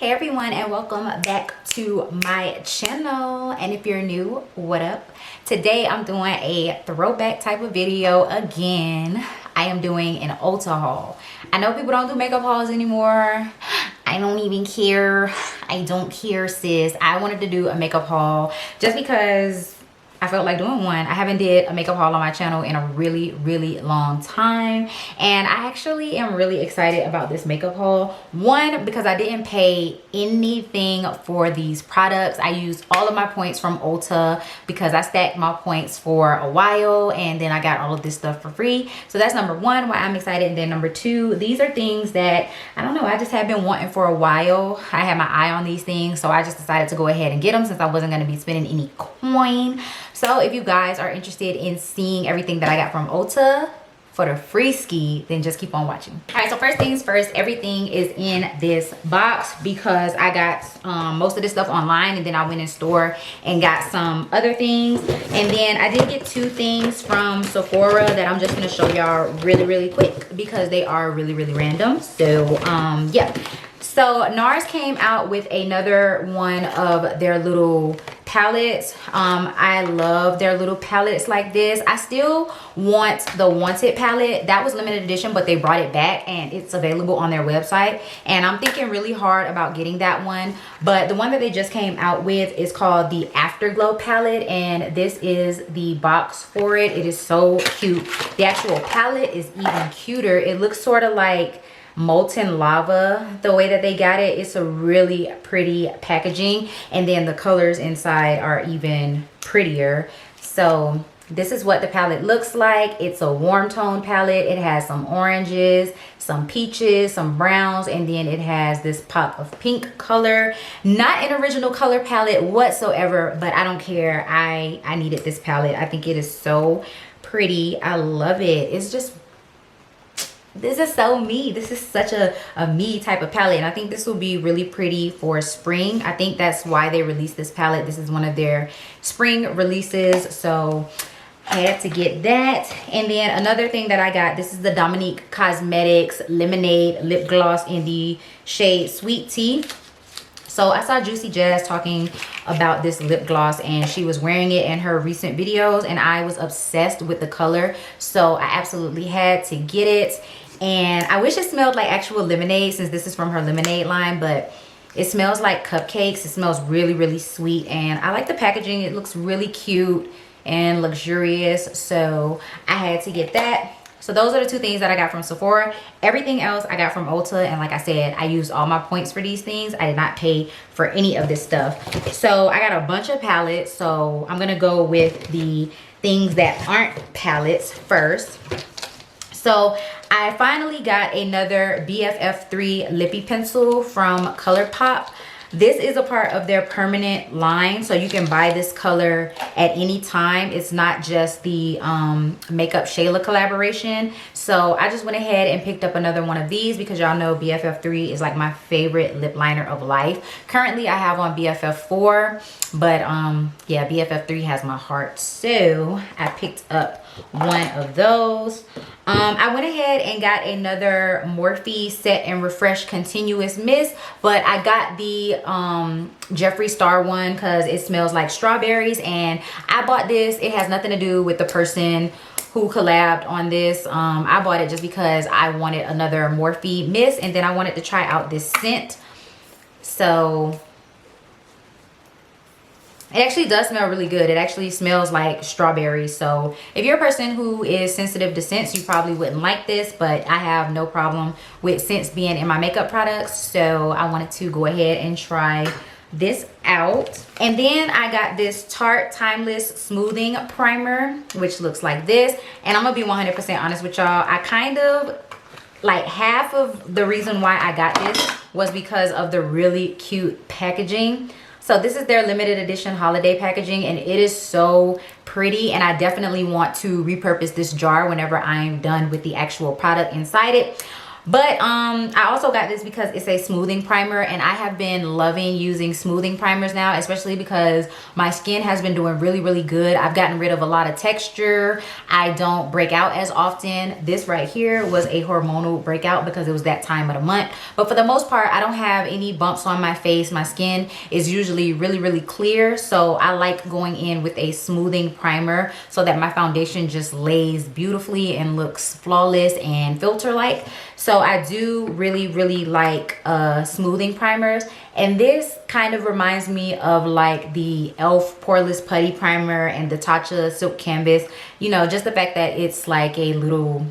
Hey everyone, and welcome back to my channel. And if you're new, what up? Today I'm doing a throwback type of video again. I am doing an Ulta haul. I know people don't do makeup hauls anymore. I don't even care. I don't care, sis. I wanted to do a makeup haul just because I felt like doing one. I haven't did a makeup haul on my channel in a really long time, and I actually am really excited about this makeup haul. One, because I didn't pay anything for these products. I used all of my points from Ulta because I stacked my points for a while, and then I got all of this stuff for free. So that's number one, why I'm excited. And then number two, these are things that I don't know, I just have been wanting for a while. I had my eye on these things, so I just decided to go ahead and get them since I wasn't going to be spending any coin. So if you guys are interested in seeing everything that I got from Ulta for the free ski, then just keep on watching. All right, so first things first, everything is in this box because I got most of this stuff online, and then I went in store and got some other things. And then I did get two things from Sephora that I'm just gonna show y'all really quick because they are really random. So yeah. So NARS came out with another one of their little palettes. I love their little palettes like this. I still want the Wanted palette. That was limited edition, but they brought it back and it's available on their website. And I'm thinking really hard about getting that one. But the one that they just came out with is called the Afterglow palette, and this is the box for it. It is so cute. The actual palette is even cuter. It looks sort of like molten lava the way that they got it. It's a really pretty packaging, and then the colors inside are even prettier. So this is what the palette looks like. It's a warm tone palette. It has some oranges, some peaches, some browns, and then it has this pop of pink color. Not an original color palette whatsoever, but I don't care. I needed this palette. I think it is so pretty. I love it. It's just, this is so me. This is such a me type of palette, and I think this will be really pretty for spring. I think that's why they released this palette. This is one of their spring releases, so I had to get that. And then another thing that I got, this is the Dominique Cosmetics Lemonade Lip Gloss in the shade Sweet Tea. So I saw Juicy Jazz talking about this lip gloss, and she was wearing it in her recent videos, and I was obsessed with the color, so I absolutely had to get it. And I wish it smelled like actual lemonade since this is from her lemonade line, but it smells like cupcakes. It smells really sweet, and I like the packaging. It looks really cute and luxurious, so I had to get that. So those are the two things that I got from Sephora. Everything else I got from Ulta, and like I said, I used all my points for these things. I did not pay for any of this stuff. So I got a bunch of palettes, so I'm gonna go with the things that aren't palettes first. So I finally got another BFF3 lippy pencil from ColourPop. This is a part of their permanent line, so you can buy this color at any time. It's not just the Makeup Shayla collaboration. So I just went ahead and picked up another one of these because y'all know BFF3 is like my favorite lip liner of life. Currently I have on BFF4, but yeah, BFF3 has my heart, so I picked up one of those. I went ahead and got another Morphe Set and Refresh Continuous Mist, but I got the Jeffree Star one because it smells like strawberries, and I bought this. It has nothing to do with the person who collabed on this. I bought it just because I wanted another Morphe mist, and then I wanted to try out this scent. So it actually does smell really good. It actually smells like strawberries. So if you're a person who is sensitive to scents, you probably wouldn't like this, but I have no problem with scents being in my makeup products. So I wanted to go ahead and try this out. And then I got this Tarte Timeless Smoothing Primer, which looks like this. And I'm gonna be 100% honest with y'all. I kind of, like, half of the reason why I got this was because of the really cute packaging. So this is their limited edition holiday packaging, and it is so pretty, and I definitely want to repurpose this jar whenever I'm done with the actual product inside it. But I also got this because it's a smoothing primer, and I have been loving using smoothing primers now, especially because my skin has been doing really good. I've gotten rid of a lot of texture. I don't break out as often. This right here was a hormonal breakout because it was that time of the month, but for the most part I don't have any bumps on my face. My skin is usually really clear, so I like going in with a smoothing primer so that my foundation just lays beautifully and looks flawless and filter like. So I do really like smoothing primers, and this kind of reminds me of like the e.l.f. Poreless Putty Primer and the Tatcha Silk Canvas. You know, just the fact that it's like a little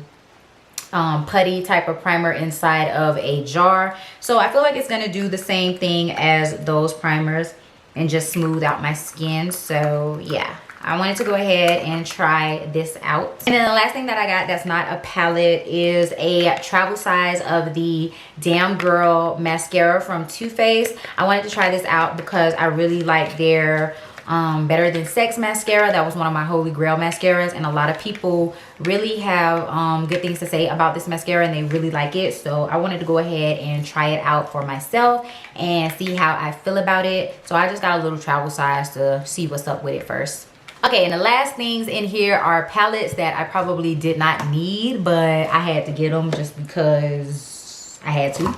putty type of primer inside of a jar. So I feel like it's gonna do the same thing as those primers and just smooth out my skin. So yeah, I wanted to go ahead and try this out. And then the last thing that I got that's not a palette is a travel size of the Damn Girl Mascara from Too Faced. I wanted to try this out because I really like their Better Than Sex mascara. That was one of my holy grail mascaras, and a lot of people really have good things to say about this mascara and they really like it. So I wanted to go ahead and try it out for myself and see how I feel about it. So I just got a little travel size to see what's up with it first. Okay, and the last things in here are palettes that I probably did not need, but I had to get them just because I had to.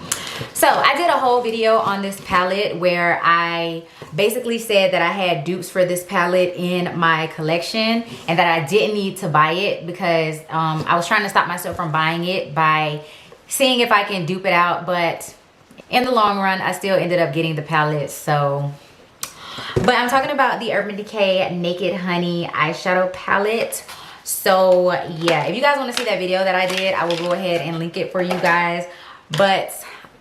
So I did a whole video on this palette where I basically said that I had dupes for this palette in my collection and that I didn't need to buy it because I was trying to stop myself from buying it by seeing if I can dupe it out, but in the long run I still ended up getting the palette. So but I'm talking about the Urban Decay Naked Honey eyeshadow palette. So yeah, if you guys want to see that video that I did, I will go ahead and link it for you guys. But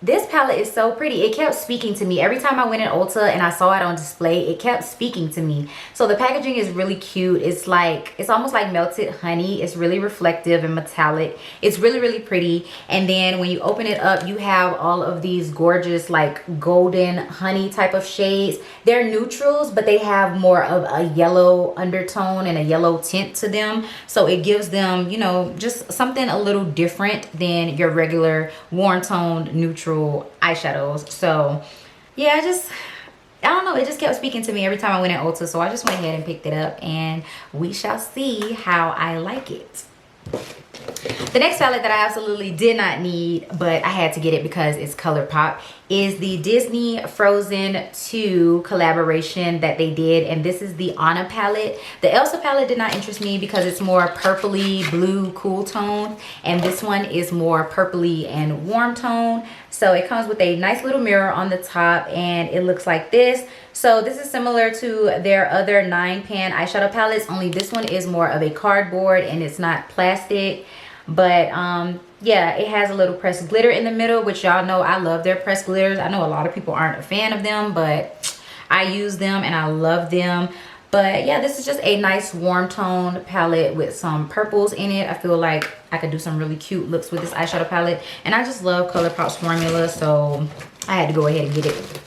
this palette is so pretty. It kept speaking to me. Every time I went in Ulta and I saw it on display, it kept speaking to me. So the packaging is really cute. It's like, it's almost like melted honey. It's really reflective and metallic. It's really pretty. And then when you open it up, you have all of these gorgeous like golden honey type of shades. They're neutrals, but they have more of a yellow undertone and a yellow tint to them. So it gives them, you know, just something a little different than your regular warm toned neutral eyeshadows. So yeah, I don't know, it just kept speaking to me every time I went in Ulta. So I just went ahead and picked it up and we shall see how I like it. The next palette that I absolutely did not need, but I had to get it because it's ColourPop, is the Disney Frozen 2 collaboration that they did, and this is the Anna palette. The Elsa palette did not interest me because it's more purpley blue cool tone, and this one is more purpley and warm tone. So it comes with a nice little mirror on the top and it looks like this. So this is similar to their other 9-pan eyeshadow palettes, only this one is more of a cardboard and it's not plastic. But yeah, it has a little pressed glitter in the middle, which y'all know I love their pressed glitters. I know a lot of people aren't a fan of them, but I use them and I love them. But yeah, this is just a nice warm tone palette with some purples in it. I feel like I could do some really cute looks with this eyeshadow palette, and I just love ColourPop's formula, so I had to go ahead and get it.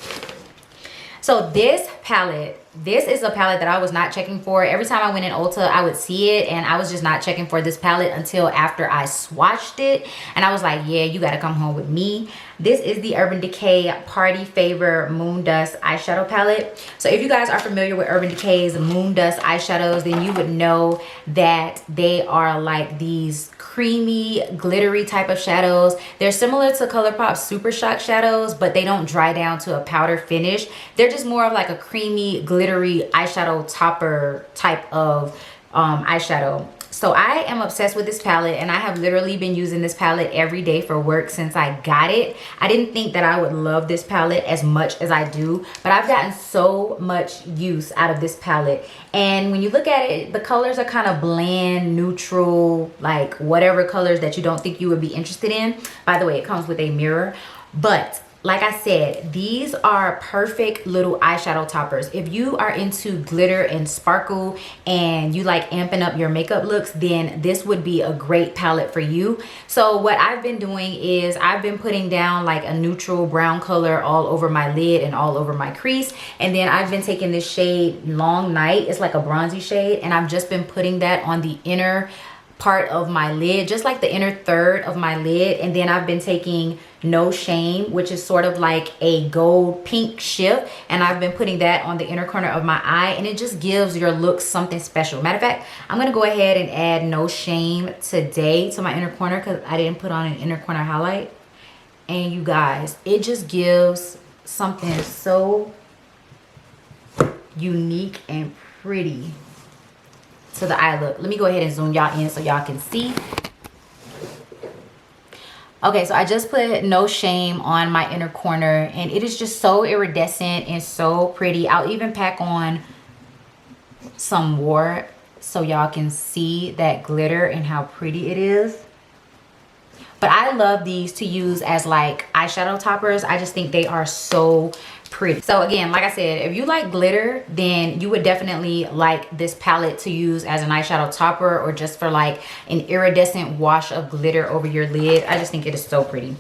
So this palette, this is a palette that I was not checking for. Every time I went in Ulta, I would see it and I was just not checking for this palette until after I swatched it. And I was like, yeah, you gotta come home with me. This is the Urban Decay Party Favor Moondust eyeshadow palette. So if you guys are familiar with Urban Decay's Moondust eyeshadows, then you would know that they are like these creamy, glittery type of shadows. They're similar to ColourPop's Super Shock shadows, but they don't dry down to a powder finish. They're just more of like a creamy, glittery eyeshadow topper type of eyeshadow. So I am obsessed with this palette, and I have literally been using this palette every day for work since I got it. I didn't think that I would love this palette as much as I do, but I've gotten so much use out of this palette. And when you look at it, the colors are kind of bland, neutral, like whatever colors that you don't think you would be interested in. By the way, it comes with a mirror. But like I said, these are perfect little eyeshadow toppers. If you are into glitter and sparkle and you like amping up your makeup looks, then this would be a great palette for you. So what I've been doing is I've been putting down like a neutral brown color all over my lid and all over my crease. And then I've been taking this shade Long Night. It's like a bronzy shade. And I've just been putting that on the inner part of my lid, just like the inner third of my lid. And then I've been taking No Shame, which is sort of like a gold pink shift, and I've been putting that on the inner corner of my eye, and it just gives your look something special. Matter of fact, I'm gonna go ahead and add No Shame today to my inner corner because I didn't put on an inner corner highlight. And you guys, it just gives something so unique and pretty to the eye look. Let me go ahead and zoom y'all in so y'all can see. Okay, so I just put No Shame on my inner corner, and it is just so iridescent and so pretty. I'll even pack on some more so y'all can see that glitter and how pretty it is. But I love these to use as like eyeshadow toppers. I just think they are so pretty. So again, like I said, if you like glitter, then you would definitely like this palette to use as an eyeshadow topper, or just for like an iridescent wash of glitter over your lid. I just think it is so pretty.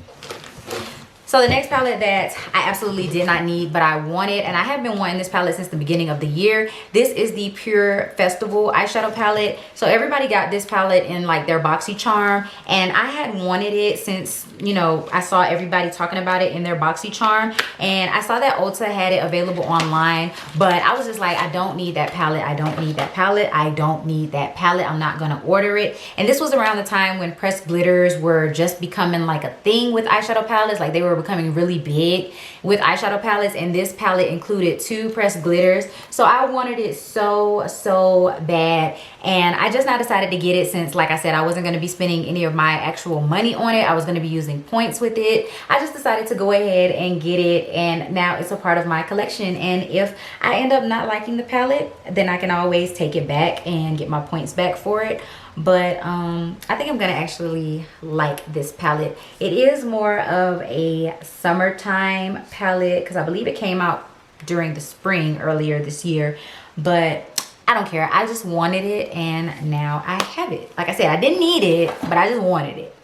So the next palette that I absolutely did not need, but I wanted, and I have been wanting this palette since the beginning of the year. This is the PUR Festival eyeshadow palette. So everybody got this palette in like their boxy charm, and I had wanted it since, you know, I saw everybody talking about it in their boxy charm, and I saw that Ulta had it available online, but I was just like, I don't need that palette. I don't need that palette. I don't need that palette. I'm not gonna order it. And this was around the time when pressed glitters were just becoming like a thing with eyeshadow palettes. Like they were becoming really big with eyeshadow palettes, and this palette included 2 pressed glitters. So I wanted it so bad, and I just now decided to get it since, like I said, I wasn't going to be spending any of my actual money on it. I was going to be using points with it. I just decided to go ahead and get it, and now it's a part of my collection. And if I end up not liking the palette, then I can always take it back and get my points back for it. But I think I'm gonna actually like this palette. It is more of a summertime palette because I believe it came out during the spring earlier this year, but I don't care. I just wanted it, and now I have it. Like I said, I didn't need it, but I just wanted it.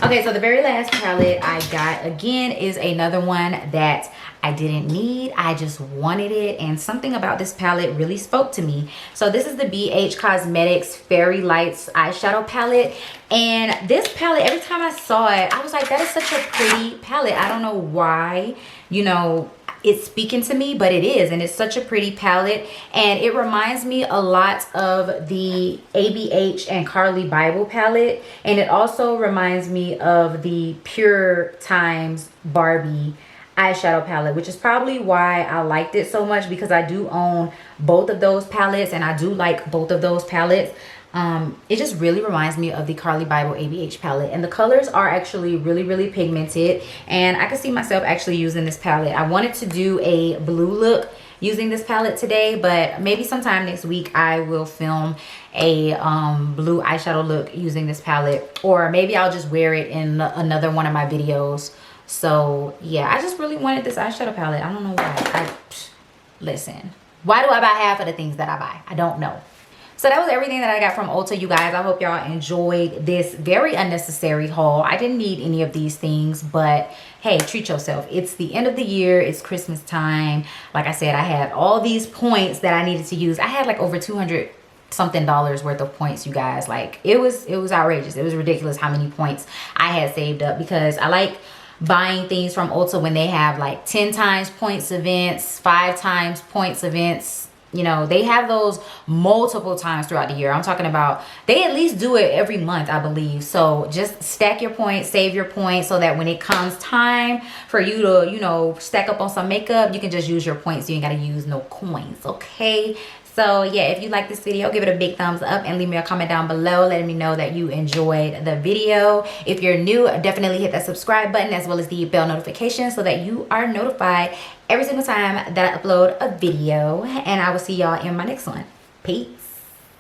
Okay, so the very last palette I got, again, is another one that I didn't need. I just wanted it, and something about this palette really spoke to me. So this is the BH Cosmetics Fairy Lights eyeshadow palette, and this palette, every time I saw it, I was like, that is such a pretty palette. I don't know why, you know, it's speaking to me, but it is, and it's such a pretty palette, and it reminds me a lot of the ABH and Carly Bible palette, and it also reminds me of the Pure Times Barbie eyeshadow palette, which is probably why I liked it so much, because I do own both of those palettes, and I do like both of those palettes. It just really reminds me of the Carly Bible ABH palette, and the colors are actually really pigmented, and I can see myself actually using this palette. I wanted to do a blue look using this palette today, but maybe sometime next week I will film a blue eyeshadow look using this palette, or maybe I'll just wear it in another one of my videos. So yeah, I just really wanted this eyeshadow palette. I don't know why. Listen, why do I buy half of the things that I buy? I don't know. So that was everything that I got from Ulta, you guys. I hope y'all enjoyed this very unnecessary haul. I didn't need any of these things, but hey, treat yourself. It's the end of the year. It's Christmas time. Like I said, I had all these points that I needed to use. I had like over 200 something dollars worth of points, you guys. Like it was outrageous. It was ridiculous how many points I had saved up, because I like buying things from Ulta when they have like 10 times points events, 5 times points events. You know, they have those multiple times throughout the year. I'm talking about, they at least do it every month, I believe. So just stack your points, save your points, so that when it comes time for you to, you know, stack up on some makeup, you can just use your points. You ain't got to use no coins, okay? So yeah, if you like this video, give it a big thumbs up and leave me a comment down below letting me know that you enjoyed the video. If you're new, definitely hit that subscribe button as well as the bell notification so that you are notified every single time that I upload a video. And I will see y'all in my next one. Peace.